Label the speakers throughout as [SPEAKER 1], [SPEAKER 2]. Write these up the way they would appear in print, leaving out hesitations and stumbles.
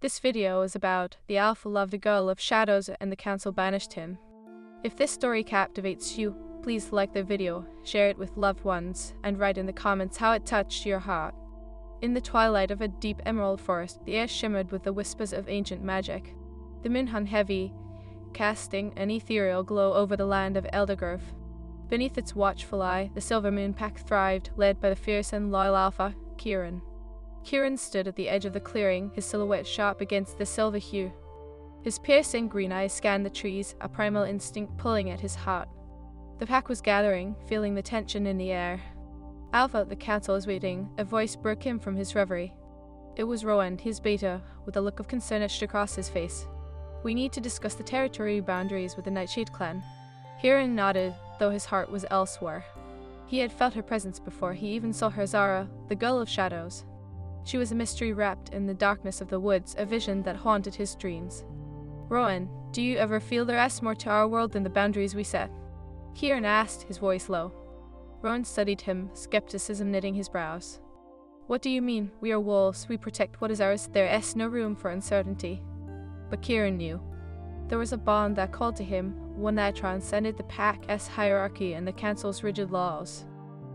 [SPEAKER 1] This video is about the alpha loved a girl of shadows and the council banished him. If this story captivates you, please like the video, share it with loved ones, and write in the comments how it touched your heart. In the twilight of a deep emerald forest, the air shimmered with the whispers of ancient magic. The moon hung heavy, casting an ethereal glow over the land of Eldergrove. Beneath its watchful eye, the Silver Moon Pack thrived, led by the fierce and loyal alpha, Kieran. Kieran stood at the edge of the clearing, his silhouette sharp against the silver hue. His piercing green eyes scanned the trees, a primal instinct pulling at his heart. The pack was gathering, feeling the tension in the air. Alpha, the council is waiting, a voice broke him from his reverie. It was Rowan, his beta, with a look of concern etched across his face. We need to discuss the territory boundaries with the Nightshade clan. Kieran nodded, though his heart was elsewhere. He had felt her presence before, he even saw her, Zara, the girl of shadows. She was a mystery wrapped in the darkness of the woods, a vision that haunted his dreams. Rowan, do you ever feel there is more to our world than the boundaries we set? Kieran asked, his voice low. Rowan studied him, skepticism knitting his brows. What do you mean? We are wolves, we protect what is ours, there is no room for uncertainty. But Kieran knew. There was a bond that called to him, one that transcended the pack's hierarchy and the council's rigid laws.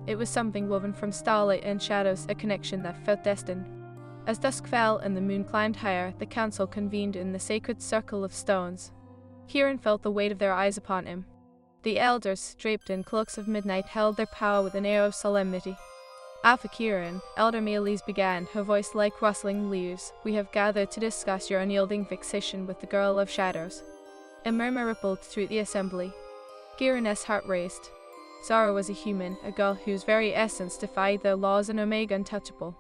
[SPEAKER 1] It was something woven from starlight and shadows, a connection that felt destined. As dusk fell and the moon climbed higher, the council convened in the sacred circle of stones. Kieran felt the weight of their eyes upon him. The elders, draped in cloaks of midnight, held their power with an air of solemnity. Alpha Kieran, Elder Mealy's began, her voice like rustling leaves. We have gathered to discuss your unyielding fixation with the girl of shadows. A murmur rippled through the assembly. Kieran's heart raced. Zara was a human, a girl whose very essence defied their laws and Omega untouchable.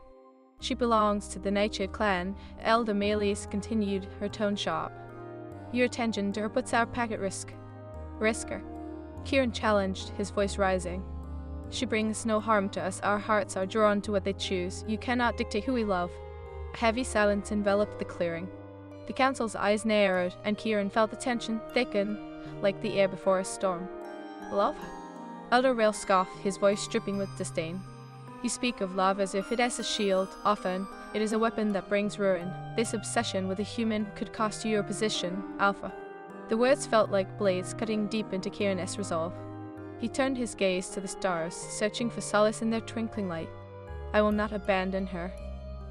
[SPEAKER 1] She belongs to the Nightshade clan, Elder Mealy's continued, her tone sharp. Your attention to her puts our pack at risk. Risk her? Kieran challenged, his voice rising. She brings no harm to us, our hearts are drawn to what they choose. You cannot dictate who we love. A heavy silence enveloped the clearing. The council's eyes narrowed, and Kieran felt the tension thicken, like the air before a storm. Love? Elder Rail scoffed, his voice dripping with disdain. You speak of love as if it is a shield. Often, it is a weapon that brings ruin. This obsession with a human could cost you your position, Alpha. The words felt like blades cutting deep into Kieran's resolve. He turned his gaze to the stars, searching for solace in their twinkling light. I will not abandon her.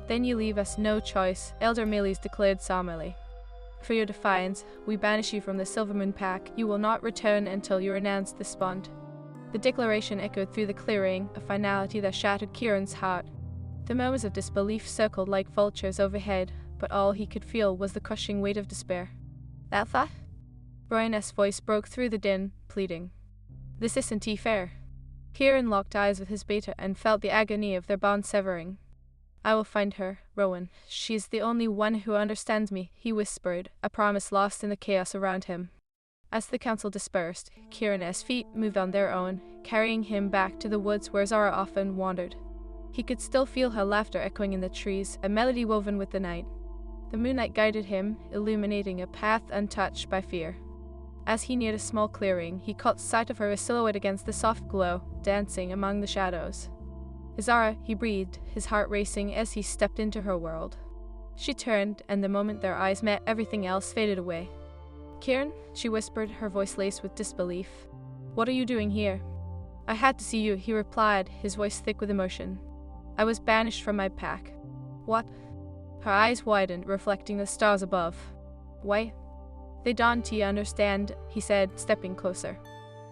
[SPEAKER 1] Then you leave us no choice, Elder Mealy's declared solemnly. For your defiance, we banish you from the Silver Moon Pack. You will not return until you renounce this bond. The declaration echoed through the clearing, a finality that shattered Kieran's heart. The murmurs of disbelief circled like vultures overhead, but all he could feel was the crushing weight of despair. Alpha? Rowan's voice broke through the din, pleading. This isn't fair. Kieran locked eyes with his beta and felt the agony of their bond severing. I will find her, Rowan. She is the only one who understands me, he whispered, a promise lost in the chaos around him. As the council dispersed, Kieran's feet moved on their own, carrying him back to the woods where Zara often wandered. He could still feel her laughter echoing in the trees, a melody woven with the night. The moonlight guided him, illuminating a path untouched by fear. As he neared a small clearing, he caught sight of her, a silhouette against the soft glow, dancing among the shadows. Zara, he breathed, his heart racing as he stepped into her world. She turned, and the moment their eyes met, everything else faded away. Kieran, she whispered, her voice laced with disbelief. What are you doing here? I had to see you, he replied, his voice thick with emotion. I was banished from my pack. What? Her eyes widened, reflecting the stars above. Why? They don't understand, he said, stepping closer.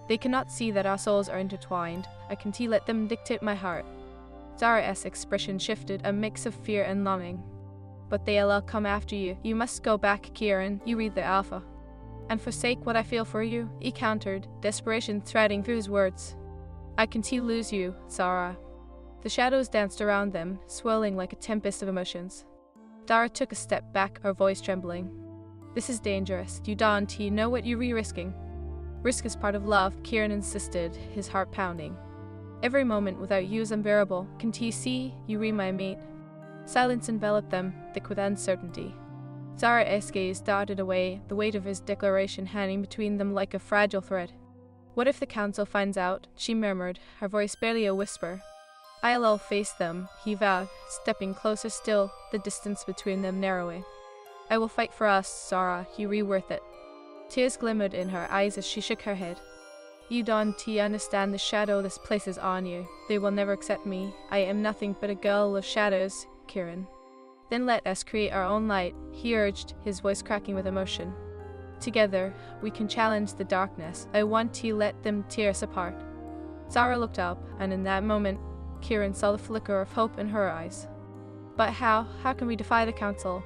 [SPEAKER 1] They cannot see that our souls are intertwined. I can't let them dictate my heart. Zara's expression shifted, a mix of fear and longing. But they'll come after you. You must go back, Kieran. You read the Alpha. And forsake what I feel for you, he countered, desperation threading through his words. I can't lose you, Zara. The shadows danced around them, swirling like a tempest of emotions. Zara took a step back, her voice trembling. This is dangerous. You don't know what you're risking. Risk is part of love, Kieran insisted, his heart pounding. Every moment without you is unbearable. Can't you see? You read my mate. Silence enveloped them, thick with uncertainty. Zara's gaze darted away, the weight of his declaration hanging between them like a fragile thread. What if the council finds out? She murmured, her voice barely a whisper. I'll face them, he vowed, stepping closer still, the distance between them narrowing. I will fight for us, Zara, you re-worth it. Tears glimmered in her eyes as she shook her head. You don't understand the shadow this places on you. They will never accept me. I am nothing but a girl of shadows, Kieran. Then let us create our own light, he urged, his voice cracking with emotion. Together, we can challenge the darkness. I want to let them tear us apart. Zara looked up, and in that moment, Kieran saw the flicker of hope in her eyes. But how? How can we defy the council?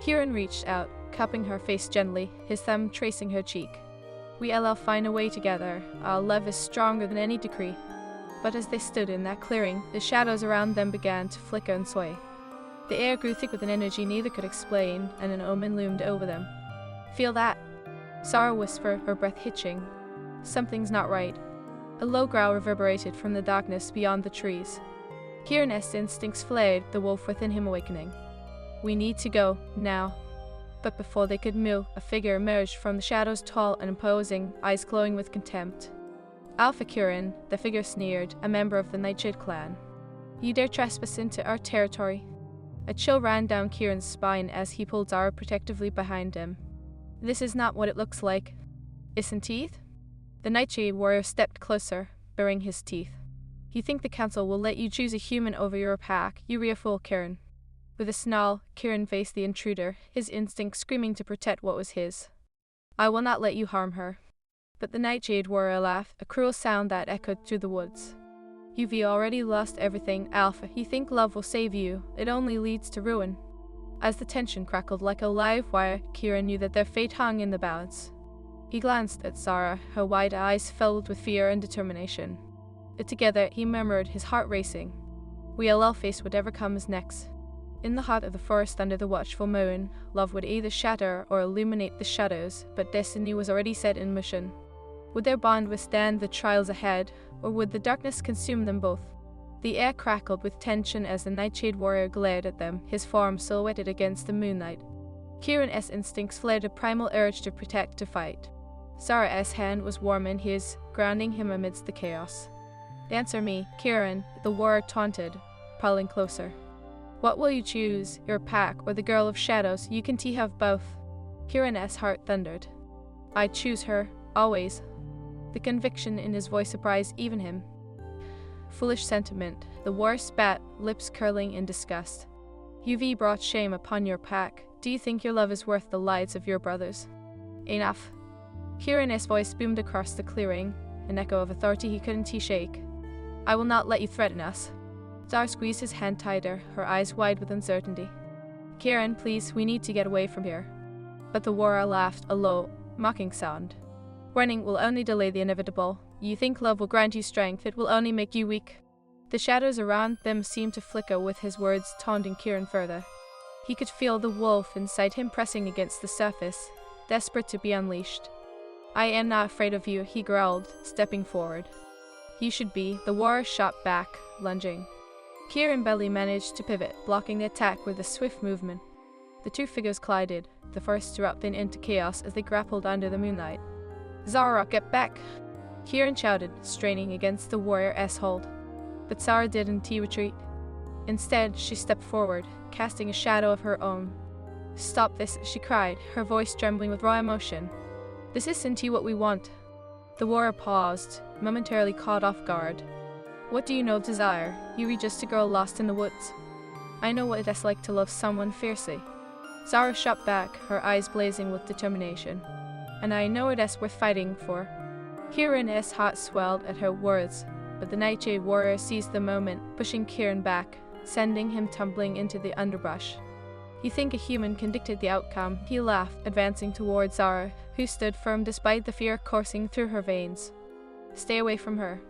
[SPEAKER 1] Kieran reached out, cupping her face gently, his thumb tracing her cheek. We'll find a way together. Our love is stronger than any decree. But as they stood in that clearing, the shadows around them began to flicker and sway. The air grew thick with an energy neither could explain, and an omen loomed over them. Feel that? Zara whispered, her breath hitching. Something's not right. A low growl reverberated from the darkness beyond the trees. Kieran's instincts flared, the wolf within him awakening. We need to go, now. But before they could move, a figure emerged from the shadows, tall and imposing, eyes glowing with contempt. Alpha Kieran, the figure sneered, a member of the Nightshade clan. You dare trespass into our territory? A chill ran down Kieran's spine as he pulled Zara protectively behind him. This is not what it looks like. Isn't teeth? The Nightshade warrior stepped closer, baring his teeth. You think the council will let you choose a human over your pack? You fool, Kieran. With a snarl, Kieran faced the intruder, his instinct screaming to protect what was his. I will not let you harm her. But the Nightshade warrior laughed, a cruel sound that echoed through the woods. You've already lost everything, Alpha. You think love will save you. It only leads to ruin. As the tension crackled like a live wire, Kieran knew that their fate hung in the balance. He glanced at Zara, her wide eyes filled with fear and determination. Together, he murmured, his heart racing. We'll all face whatever comes next. In the heart of the forest under the watchful moon, love would either shatter or illuminate the shadows, but destiny was already set in motion. Would their bond withstand the trials ahead, or would the darkness consume them both? The air crackled with tension as the Nightshade warrior glared at them, his form silhouetted against the moonlight. Kieran's instincts flared a primal urge to protect, to fight. Zara's hand was warm in his, grounding him amidst the chaos. Answer me, Kieran, the warrior taunted, pulling closer. What will you choose, your pack or the girl of shadows? You can have both. Kieran's heart thundered. I choose her, always. The conviction in his voice surprised even him. Foolish sentiment, the warrior spat, lips curling in disgust. You've brought shame upon your pack. Do you think your love is worth the lives of your brothers? Enough. Kieran's voice boomed across the clearing, an echo of authority he couldn't shake. I will not let you threaten us. Zara squeezed his hand tighter, her eyes wide with uncertainty. Kieran, please, we need to get away from here. But the warrior laughed, a low, mocking sound. Running will only delay the inevitable. You think love will grant you strength, it will only make you weak. The shadows around them seemed to flicker with his words, taunting Kieran further. He could feel the wolf inside him pressing against the surface, desperate to be unleashed. I am not afraid of you, he growled, stepping forward. You should be, the warrior shot back, lunging. Kieran barely managed to pivot, blocking the attack with a swift movement. The two figures collided, the first erupting into chaos as they grappled under the moonlight. Zara, get back! Kieran shouted, straining against the warrior's hold. But Zara didn't retreat. Instead, she stepped forward, casting a shadow of her own. Stop this, she cried, her voice trembling with raw emotion. This isn't what we want. The warrior paused, momentarily caught off guard. What do you know of desire? You were just a girl lost in the woods. I know what it's like to love someone fiercely. Zara shot back, her eyes blazing with determination. And I know it's worth fighting for. Kieran's heart swelled at her words, but the Nightshade warrior seized the moment, pushing Kieran back, sending him tumbling into the underbrush. You think a human can dictate the outcome? He laughed, advancing towards Zara, who stood firm despite the fear coursing through her veins. Stay away from her.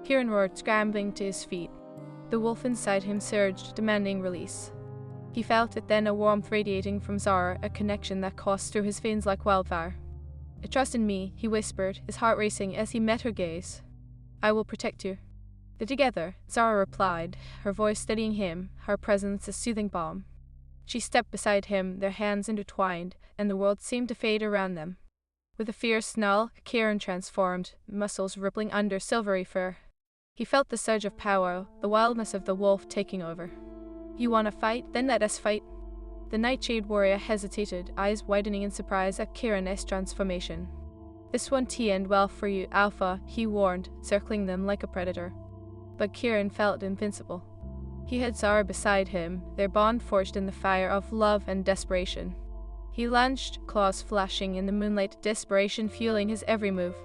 [SPEAKER 1] Kieran roared, scrambling to his feet. The wolf inside him surged, demanding release. He felt it then, a warmth radiating from Zara, a connection that coursed through his veins like wildfire. Trust in me, he whispered, his heart racing as he met her gaze. I will protect you. Together, Zara replied, her voice steadying him, her presence a soothing balm. She stepped beside him, their hands intertwined, and the world seemed to fade around them. With a fierce snarl, Kieran transformed, muscles rippling under silvery fur. He felt the surge of power, the wildness of the wolf taking over. You want to fight? Then let us fight. The Nightshade warrior hesitated, eyes widening in surprise at Kieran's transformation. "This won't end well for you, Alpha," he warned, circling them like a predator. But Kieran felt invincible. He had Zara beside him, their bond forged in the fire of love and desperation. He lunged, claws flashing in the moonlight, desperation fueling his every move.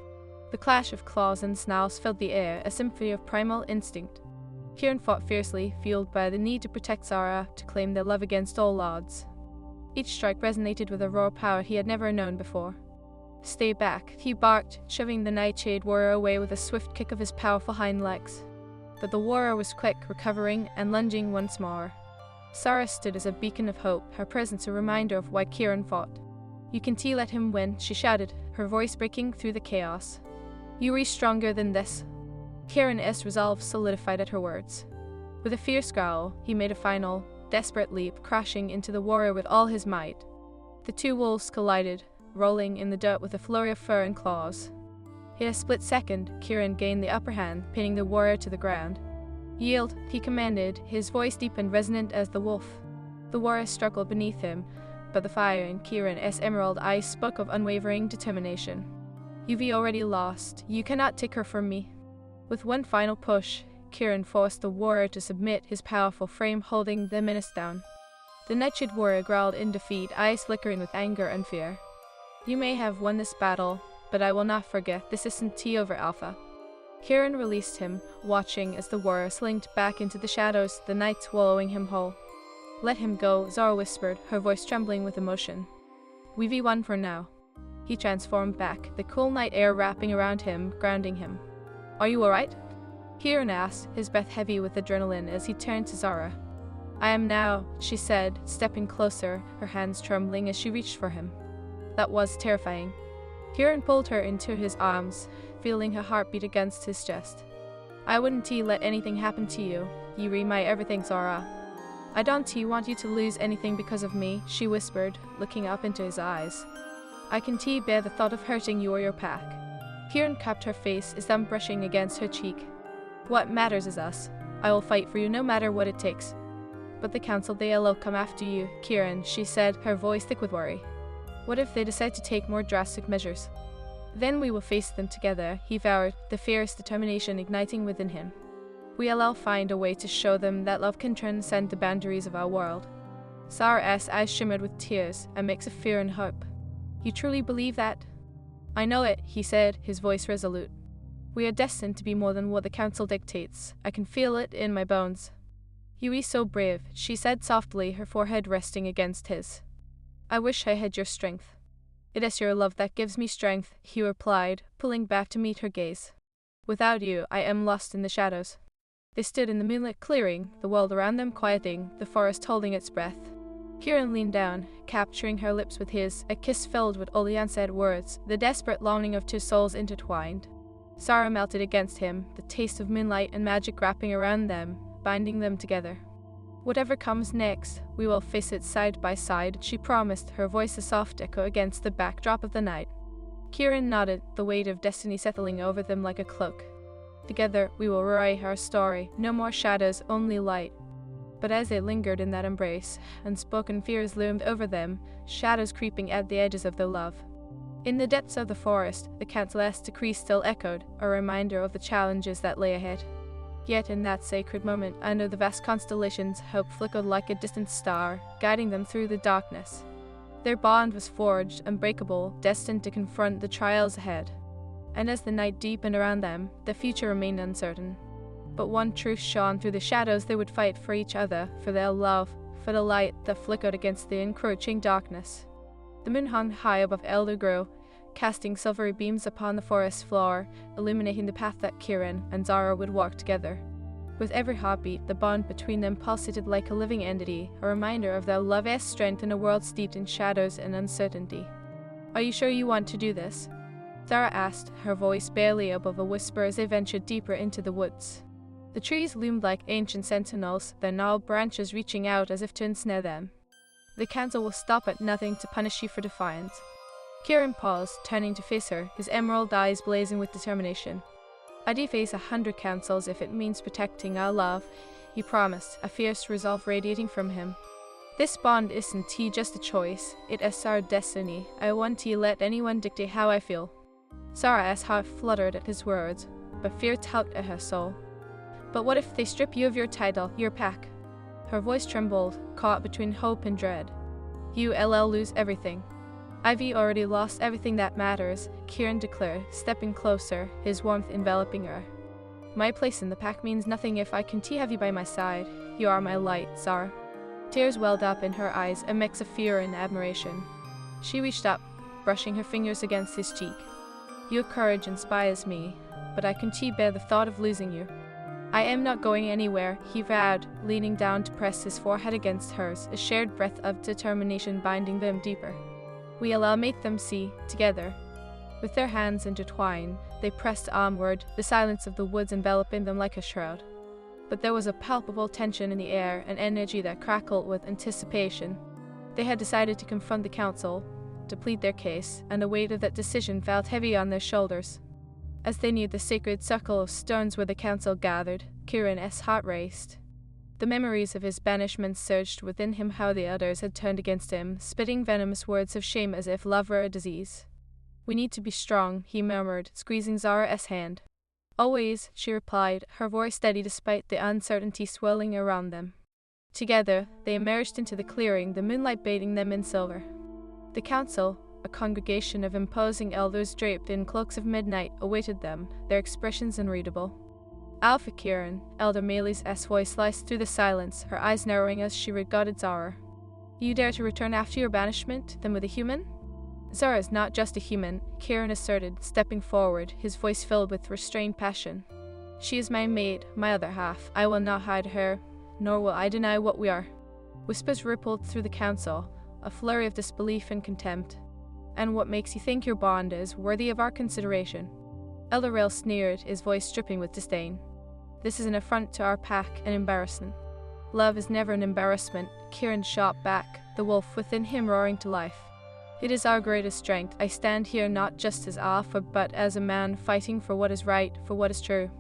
[SPEAKER 1] The clash of claws and snarls filled the air, a symphony of primal instinct. Kieran fought fiercely, fueled by the need to protect Zara, to claim their love against all odds. Each strike resonated with a raw power he had never known before. "Stay back," he barked, shoving the Nightshade warrior away with a swift kick of his powerful hind legs. But the warrior was quick, recovering and lunging once more. Zara stood as a beacon of hope, her presence a reminder of why Kieran fought. "You can let him win," she shouted, her voice breaking through the chaos. "You are stronger than this." Kieran's resolve solidified at her words. With a fierce growl, he made a final, desperate leap, crashing into the warrior with all his might. The two wolves collided, rolling in the dirt with a flurry of fur and claws. In a split second, Kieran gained the upper hand, pinning the warrior to the ground. "Yield," he commanded, his voice deep and resonant as the wolf. The warrior struggled beneath him, but the fire in Kieran's emerald eyes spoke of unwavering determination. "You've already lost. You cannot take her from me." With one final push, Kieran forced the warrior to submit, his powerful frame holding the menace down. The Nightshade warrior growled in defeat, eyes flickering with anger and fear. "You may have won this battle, but I will not forget. This isn't tea over, Alpha." Kieran released him, watching as the warrior slinked back into the shadows, the night swallowing him whole. "Let him go," Zara whispered, her voice trembling with emotion. "We've won for now." He transformed back, the cool night air wrapping around him, grounding him. "Are you alright?" Kieran asked, his breath heavy with adrenaline as he turned to Zara. "I am now," she said, stepping closer, her hands trembling as she reached for him. That was terrifying. Kieran pulled her into his arms, feeling her heart beat against his chest. "I wouldn't let anything happen to you. You're my everything, Zara." "I don't want you to lose anything because of me," she whispered, looking up into his eyes. "I can bear the thought of hurting you or your pack." Kieran cupped her face, his thumb brushing against her cheek. "What matters is us. I will fight for you no matter what it takes." "But the council, they'll come after you, Kieran," she said, her voice thick with worry. "What if they decide to take more drastic measures?" "Then we will face them together," he vowed, the fierce determination igniting within him. "We'll find a way to show them that love can transcend the boundaries of our world." Zara's eyes shimmered with tears, a mix of fear and hope. "You truly believe that?" "I know it," he said, his voice resolute. "We are destined to be more than what the council dictates. I can feel it in my bones." "You are so brave," she said softly, her forehead resting against his. "I wish I had your strength." "It is your love that gives me strength," he replied, pulling back to meet her gaze. "Without you, I am lost in the shadows." They stood in the moonlit clearing, the world around them quieting, the forest holding its breath. Kieran leaned down, capturing her lips with his, a kiss filled with all the unsaid words, the desperate longing of two souls intertwined. Zara melted against him, the taste of moonlight and magic wrapping around them, binding them together. "Whatever comes next, we will face it side by side," she promised, her voice a soft echo against the backdrop of the night. Kieran nodded, the weight of destiny settling over them like a cloak. "Together we will write our story, no more shadows, only light." But as they lingered in that embrace, unspoken fears loomed over them, shadows creeping at the edges of their love. In the depths of the forest, the council's decree still echoed, a reminder of the challenges that lay ahead. Yet in that sacred moment, under the vast constellations, hope flickered like a distant star, guiding them through the darkness. Their bond was forged, unbreakable, destined to confront the trials ahead. And as the night deepened around them, the future remained uncertain. But one truth shone through the shadows: they would fight for each other, for their love, for the light that flickered against the encroaching darkness. The moon hung high above Elder Grove, casting silvery beams upon the forest floor, illuminating the path that Kieran and Zara would walk together. With every heartbeat, the bond between them pulsated like a living entity, a reminder of their love's strength in a world steeped in shadows and uncertainty. "Are you sure you want to do this?" Zara asked, her voice barely above a whisper as they ventured deeper into the woods. The trees loomed like ancient sentinels, their gnarled branches reaching out as if to ensnare them. "The council will stop at nothing to punish you for defiance." Kieran paused, turning to face her, his emerald eyes blazing with determination. "I'd face 100 councils if it means protecting our love," he promised, a fierce resolve radiating from him. This bond isn't just a choice, it is our destiny. I want to let anyone dictate how I feel. Zara's heart fluttered at his words, but fear tugged at her soul. But what if they strip you of your title, your pack? Her voice trembled, caught between hope and dread. You'll lose everything. I've already lost everything that matters, Kieran declared, stepping closer, his warmth enveloping her. My place in the pack means nothing if I can't have you by my side. You are my light, Zara. Tears welled up in her eyes, a mix of fear and admiration. She reached up, brushing her fingers against his cheek. Your courage inspires me, but I can't bear the thought of losing you. I am not going anywhere, he vowed, leaning down to press his forehead against hers, a shared breath of determination binding them deeper. We'll make them see, together. With their hands intertwined, they pressed onward, the silence of the woods enveloping them like a shroud. But there was a palpable tension in the air, an energy that crackled with anticipation. They had decided to confront the council, to plead their case, and the weight of that decision felt heavy on their shoulders. As they neared the sacred circle of stones where the council gathered, Kieran's heart raced. The memories of his banishment surged within him, how the others had turned against him, spitting venomous words of shame as if love were a disease. We need to be strong, he murmured, squeezing Zara's hand. Always, she replied, her voice steady despite the uncertainty swirling around them. Together, they emerged into the clearing, the moonlight bathing them in silver. The council, a congregation of imposing elders draped in cloaks of midnight, awaited them, their expressions unreadable. Alpha Kieran, Elder Mealy's voice sliced through the silence, her eyes narrowing as she regarded Zara. You dare to return after your banishment, then with a human? Zara is not just a human, Kieran asserted, stepping forward, his voice filled with restrained passion. She is my mate, my other half. I will not hide her, nor will I deny what we are. Whispers rippled through the council, a flurry of disbelief and contempt. And what makes you think your bond is worthy of our consideration? Elder Rail sneered, his voice dripping with disdain. This is an affront to our pack, an embarrassment. Love is never an embarrassment, Kieran shot back, the wolf within him roaring to life. It is our greatest strength. I stand here not just as Alpha, but as a man fighting for what is right, for what is true.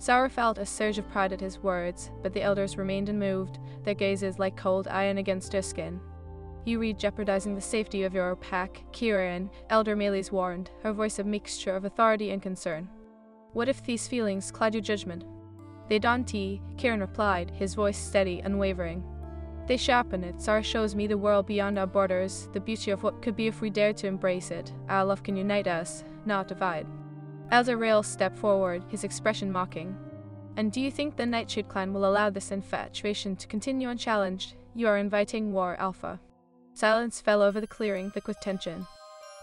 [SPEAKER 1] Zara felt a surge of pride at his words, but the elders remained unmoved, their gazes like cold iron against her skin. You read jeopardizing the safety of your pack, Kieran, Elder Mealy's warned, her voice a mixture of authority and concern. What if these feelings cloud your judgment? They don't, Kieran replied, his voice steady, unwavering. They sharpen it. Zara shows me the world beyond our borders, the beauty of what could be if we dared to embrace it. Our love can unite us, not divide. Elder Rail stepped forward, his expression mocking. And do you think the Nightshade clan will allow this infatuation to continue unchallenged? You are inviting war, Alpha. Silence fell over the clearing, thick with tension.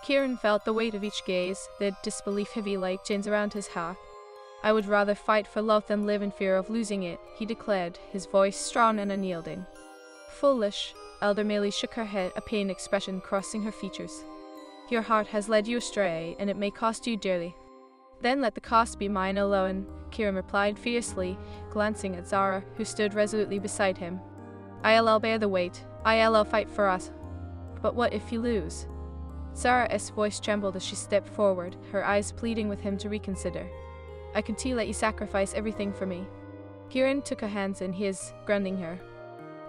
[SPEAKER 1] Kieran felt the weight of each gaze, the disbelief heavy like chains around his heart. I would rather fight for love than live in fear of losing it, he declared, his voice strong and unyielding. Foolish, Elder Mealy shook her head, a pained expression crossing her features. Your heart has led you astray, and it may cost you dearly. Then let the cost be mine alone, Kieran replied fiercely, glancing at Zara, who stood resolutely beside him. I'll bear the weight. I'll fight for us. But what if you lose? Zara's voice trembled as she stepped forward, her eyes pleading with him to reconsider. I can let you sacrifice everything for me. Kieran took her hands in his, grounding her.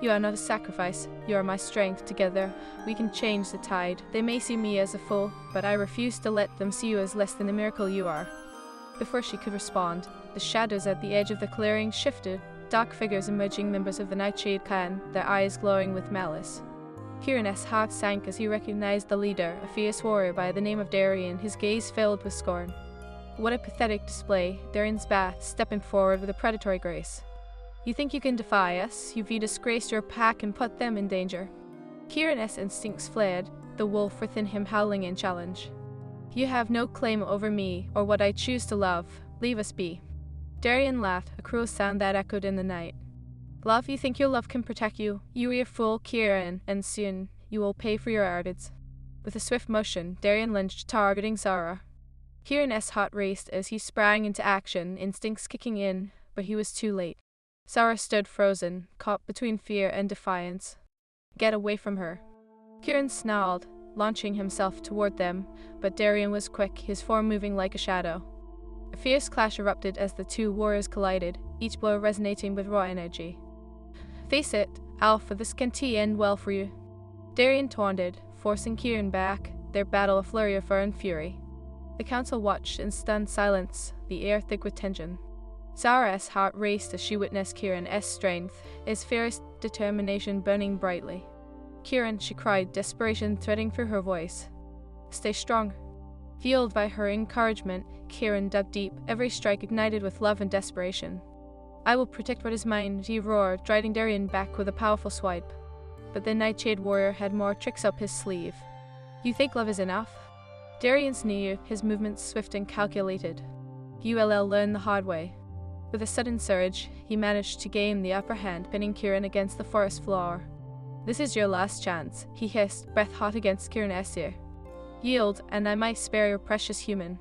[SPEAKER 1] You are not a sacrifice, you are my strength. Together, we can change the tide. They may see me as a fool, but I refuse to let them see you as less than the miracle you are. Before she could respond, the shadows at the edge of the clearing shifted, dark figures emerging, members of the Nightshade clan, their eyes glowing with malice. Kieran's heart sank as he recognized the leader, a fierce warrior by the name of Darian, his gaze filled with scorn. What a pathetic display, Darian's bath, stepping forward with a predatory grace. You think you can defy us? You've disgraced your pack and put them in danger. Kieran's instincts flared, the wolf within him howling in challenge. You have no claim over me, or what I choose to love. Leave us be. Darian laughed, a cruel sound that echoed in the night. Love, you think your love can protect you? You are a fool, Kieran, and soon you will pay for your arrogance. With a swift motion, Darian lunged, targeting Zara. Kieran's heart raced as he sprang into action, instincts kicking in, but he was too late. Zara stood frozen, caught between fear and defiance. Get away from her. Kieran snarled, launching himself toward them, but Darian was quick, his form moving like a shadow. A fierce clash erupted as the two warriors collided, each blow resonating with raw energy. Face it, Alpha, this can't end well for you. Darian taunted, forcing Kieran back, their battle a flurry of fire and fury. The council watched in stunned silence, the air thick with tension. Zara's heart raced as she witnessed Kieran's strength, his fierce determination burning brightly. Kieran, she cried, desperation threading through her voice. Stay strong. Fueled by her encouragement, Kieran dug deep, every strike ignited with love and desperation. I will protect what is mine, he roared, driving Darian back with a powerful swipe. But the Nightshade warrior had more tricks up his sleeve. You think love is enough? Darian knew, his movements swift and calculated. ULL learned the hard way. With a sudden surge, he managed to gain the upper hand, pinning Kieran against the forest floor. This is your last chance, he hissed, breath hot against Kieran's ear. Yield, and I might spare your precious human.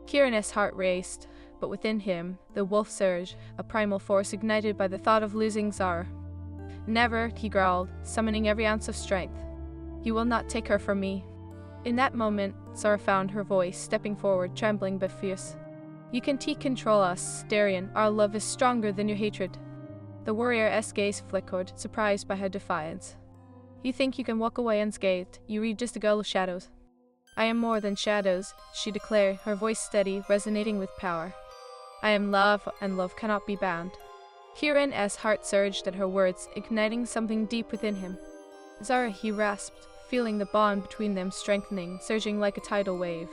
[SPEAKER 1] Kieran's heart raced, but within him, the wolf surged, a primal force ignited by the thought of losing Zara. Never, he growled, summoning every ounce of strength. You will not take her from me. In that moment, Zara found her voice, stepping forward, trembling but fierce. You can control us, Darian. Our love is stronger than your hatred. The warrior's gaze flickered, surprised by her defiance. You think you can walk away unscathed? You read just a girl of shadows. I am more than shadows, she declared, her voice steady, resonating with power. I am love, and love cannot be bound. Kieran's heart surged at her words, igniting something deep within him. Zara, he rasped, feeling the bond between them strengthening, surging like a tidal wave.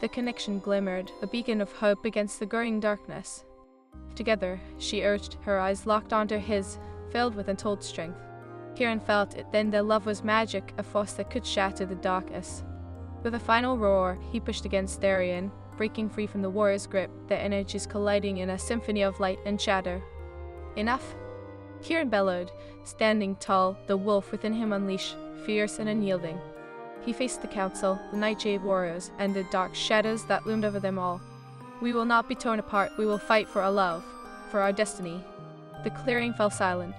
[SPEAKER 1] The connection glimmered, a beacon of hope against the growing darkness. Together, she urged, her eyes locked onto his, filled with untold strength. Kieran felt it then their love was magic, a force that could shatter the darkness. With a final roar, he pushed against Darian, breaking free from the warrior's grip, their energies colliding in a symphony of light and shadow. Enough! Kieran bellowed, standing tall, the wolf within him unleashed, fierce and unyielding. He faced the council, the Nightshade warriors, and the dark shadows that loomed over them all. We will not be torn apart, we will fight for our love, for our destiny. The clearing fell silent.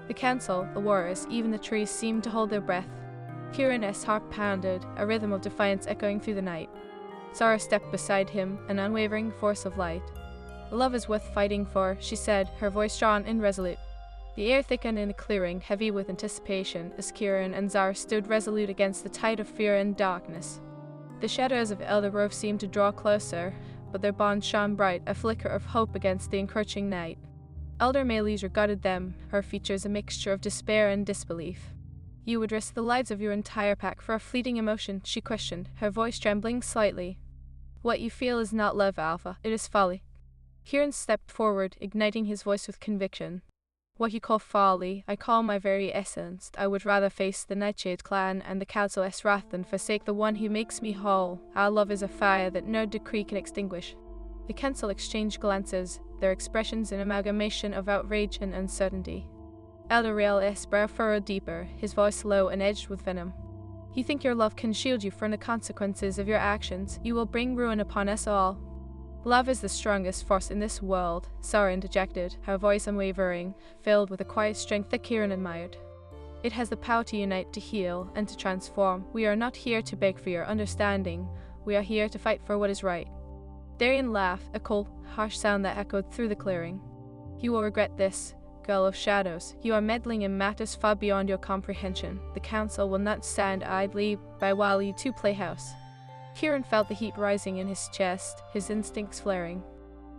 [SPEAKER 1] The council, the warriors, even the trees seemed to hold their breath. Kieran's heart pounded, a rhythm of defiance echoing through the night. Zara stepped beside him, an unwavering force of light. Love is worth fighting for, she said, her voice strong and resolute. The air thickened in the clearing, heavy with anticipation, as Kieran and Zara stood resolute against the tide of fear and darkness. The shadows of Eldergrove seemed to draw closer, but their bond shone bright, a flicker of hope against the encroaching night. Elder Maylis regarded them, her features a mixture of despair and disbelief. You would risk the lives of your entire pack for a fleeting emotion, she questioned, her voice trembling slightly. What you feel is not love, Alpha, it is folly. Kieran stepped forward, igniting his voice with conviction. What you call folly, I call my very essence. I would rather face the Nightshade clan and the council's wrath than forsake the one who makes me whole. Our love is a fire that no decree can extinguish. The council exchanged glances, their expressions an amalgamation of outrage and uncertainty. Elder Rael's brow furrowed deeper, his voice low and edged with venom. You think your love can shield you from the consequences of your actions? You will bring ruin upon us all. Love is the strongest force in this world, Zara interjected, her voice unwavering, filled with a quiet strength that Kieran admired. It has the power to unite, to heal, and to transform. We are not here to beg for your understanding. We are here to fight for what is right. Darian laughed, a cold, harsh sound that echoed through the clearing. You will regret this, girl of shadows. You are meddling in matters far beyond your comprehension. The council will not stand idly by while you two play house. Kieran felt the heat rising in his chest, his instincts flaring.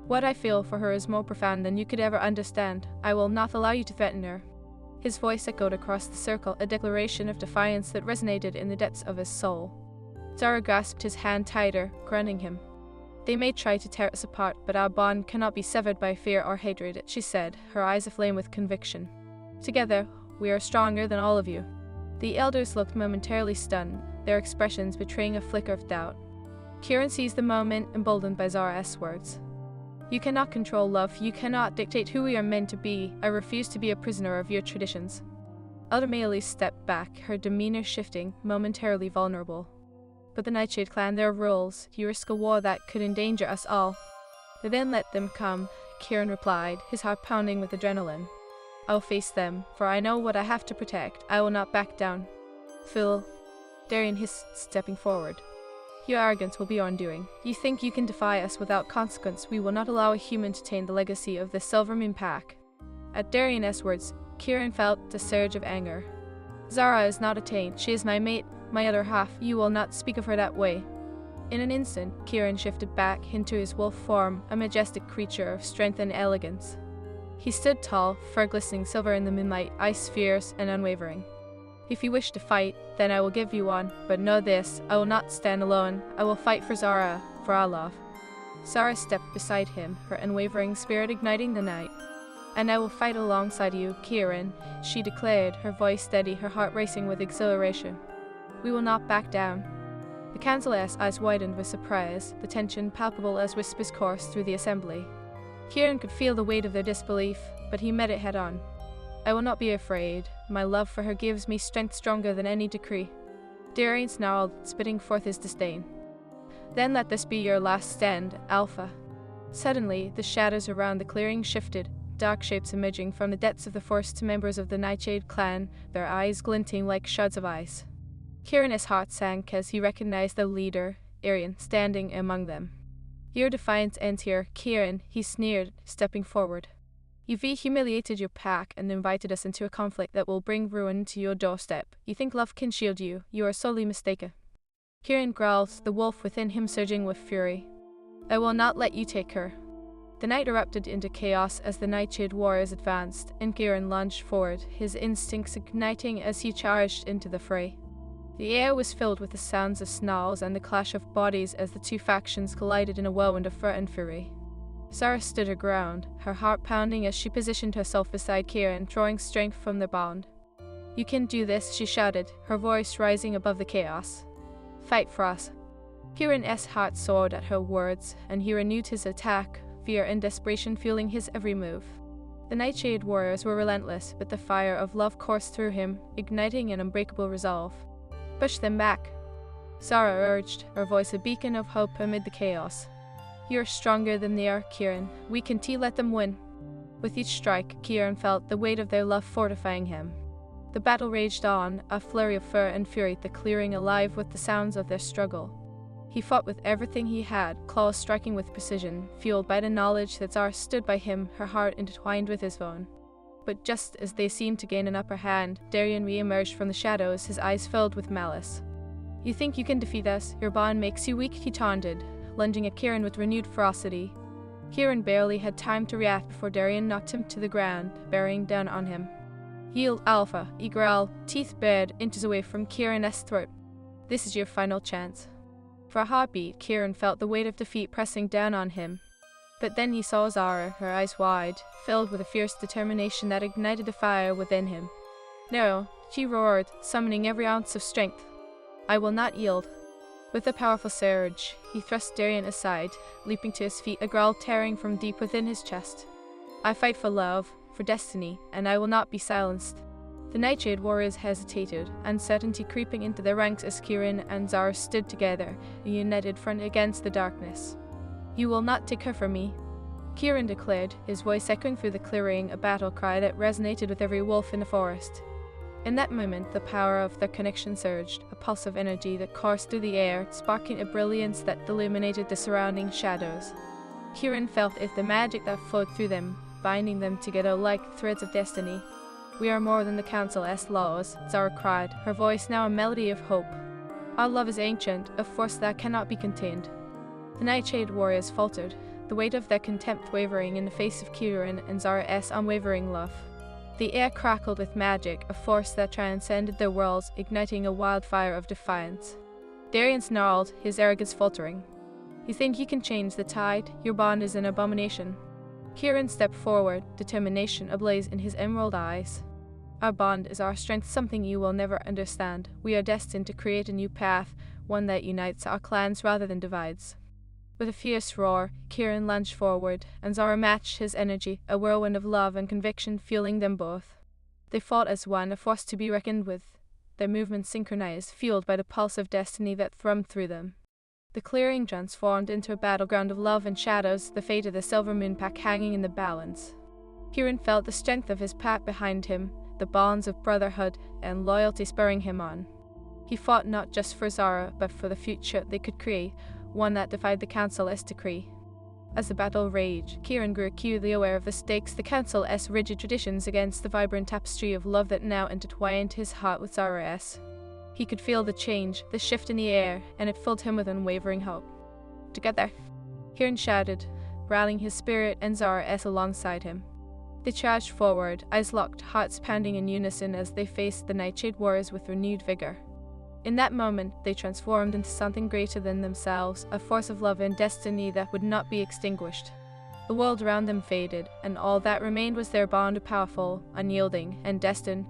[SPEAKER 1] What I feel for her is more profound than you could ever understand. I will not allow you to threaten her. His voice echoed across the circle, a declaration of defiance that resonated in the depths of his soul. Zara grasped his hand tighter, grounding him. They may try to tear us apart, but our bond cannot be severed by fear or hatred, she said, her eyes aflame with conviction. Together, we are stronger than all of you. The elders looked momentarily stunned, their expressions betraying a flicker of doubt. Kieran seized the moment, emboldened by Zara's words. You cannot control love, you cannot dictate who we are meant to be. I refuse to be a prisoner of your traditions. Elder Maylis stepped back, her demeanor shifting, momentarily vulnerable. But the Nightshade clan, their rules, you risk a war that could endanger us all. Then let them come, Kieran replied, his heart pounding with adrenaline. I'll face them, for I know what I have to protect. I will not back down. Fool, Darian hissed, stepping forward. Your arrogance will be your undoing. You think you can defy us without consequence. We will not allow a human to taint the legacy of the Silvermoon Pack. At Darian's words, Kieran felt a surge of anger. Zara is not a taint, she is my mate, my other half, you will not speak of her that way. In an instant, Kieran shifted back into his wolf form, a majestic creature of strength and elegance. He stood tall, fur glistening silver in the moonlight, eyes fierce and unwavering. If you wish to fight, then I will give you one, but know this, I will not stand alone, I will fight for Zara, for our love. Zara stepped beside him, her unwavering spirit igniting the night. And I will fight alongside you, Kieran, she declared, her voice steady, her heart racing with exhilaration. We will not back down. The councillor's eyes widened with surprise, the tension palpable as whispers coursed through the assembly. Kieran could feel the weight of their disbelief, but he met it head on. I will not be afraid. My love for her gives me strength stronger than any decree. Darian snarled, spitting forth his disdain. Then let this be your last stand, Alpha. Suddenly, the shadows around the clearing shifted, dark shapes emerging from the depths of the forest to members of the Nightshade clan, their eyes glinting like shards of ice. Kieran's heart sank as he recognized the leader, Arian, standing among them. Your defiance ends here, Kieran, he sneered, stepping forward. You've humiliated your pack and invited us into a conflict that will bring ruin to your doorstep. You think love can shield you, you are sorely mistaken. Kieran growled, the wolf within him surging with fury. I will not let you take her. The night erupted into chaos as the Nightshade warriors advanced, and Kieran lunged forward, his instincts igniting as he charged into the fray. The air was filled with the sounds of snarls and the clash of bodies as the two factions collided in a whirlwind of fur and fury. Zara stood her ground, her heart pounding as she positioned herself beside Kieran, drawing strength from their bond. You can do this, she shouted, her voice rising above the chaos. Fight for us. Kieran's heart soared at her words, and he renewed his attack, fear and desperation fueling his every move. The Nightshade warriors were relentless, but the fire of love coursed through him, igniting an unbreakable resolve. Push them back, Zara urged, her voice a beacon of hope amid the chaos. You're stronger than they are, Kieran. We can let them win. With each strike, Kieran felt the weight of their love fortifying him. The battle raged on, a flurry of fur and fury, the clearing alive with the sounds of their struggle. He fought with everything he had, claws striking with precision, fueled by the knowledge that Zara stood by him, her heart intertwined with his own. But just as they seemed to gain an upper hand, Darian re-emerged from the shadows, his eyes filled with malice. You think you can defeat us? Your bond makes you weak, he taunted, lunging at Kieran with renewed ferocity. Kieran barely had time to react before Darian knocked him to the ground, bearing down on him. Yield, Alpha, he growled, teeth bared, inches away from Kieran's throat. This is your final chance. For a heartbeat, Kieran felt the weight of defeat pressing down on him. But then he saw Zara, her eyes wide, filled with a fierce determination that ignited the fire within him. No, she roared, summoning every ounce of strength. I will not yield. With a powerful surge, he thrust Darian aside, leaping to his feet, a growl tearing from deep within his chest. I fight for love, for destiny, and I will not be silenced. The Nightshade warriors hesitated, uncertainty creeping into their ranks as Kieran and Zara stood together, a united front against the darkness. You will not take her from me, Kieran declared, his voice echoing through the clearing, a battle cry that resonated with every wolf in the forest. In that moment, the power of their connection surged, a pulse of energy that coursed through the air, sparking a brilliance that illuminated the surrounding shadows. Kieran felt the magic that flowed through them, binding them together like threads of destiny. We are more than the Council's laws, Zara cried, her voice now a melody of hope. Our love is ancient, a force that cannot be contained. The Nightshade warriors faltered, the weight of their contempt wavering in the face of Kieran and Zara's unwavering love. The air crackled with magic, a force that transcended their worlds, igniting a wildfire of defiance. Darian snarled, his arrogance faltering. You think you can change the tide? Your bond is an abomination. Kieran stepped forward, determination ablaze in his emerald eyes. Our bond is our strength, something you will never understand. We are destined to create a new path, one that unites our clans rather than divides. With a fierce roar, Kieran lunged forward, and Zara matched his energy, a whirlwind of love and conviction fueling them both. They fought as one, a force to be reckoned with, their movements synchronized, fueled by the pulse of destiny that thrummed through them. The clearing transformed into a battleground of love and shadows, the fate of the Silver Moon Pack hanging in the balance. Kieran felt the strength of his pack behind him, the bonds of brotherhood and loyalty spurring him on. He fought not just for Zara, but for the future they could create, one that defied the Council's decree. As the battle raged, Kieran grew acutely aware of the stakes, the council's rigid traditions against the vibrant tapestry of love that now intertwined his heart with Zara's. He could feel the change, the shift in the air, and it filled him with unwavering hope. Together, Kieran shouted, rallying his spirit and Zara's alongside him. They charged forward, eyes locked, hearts pounding in unison as they faced the Nightshade Warriors with renewed vigor. In that moment, they transformed into something greater than themselves, a force of love and destiny that would not be extinguished. The world around them faded, and all that remained was their bond, powerful, unyielding, and destined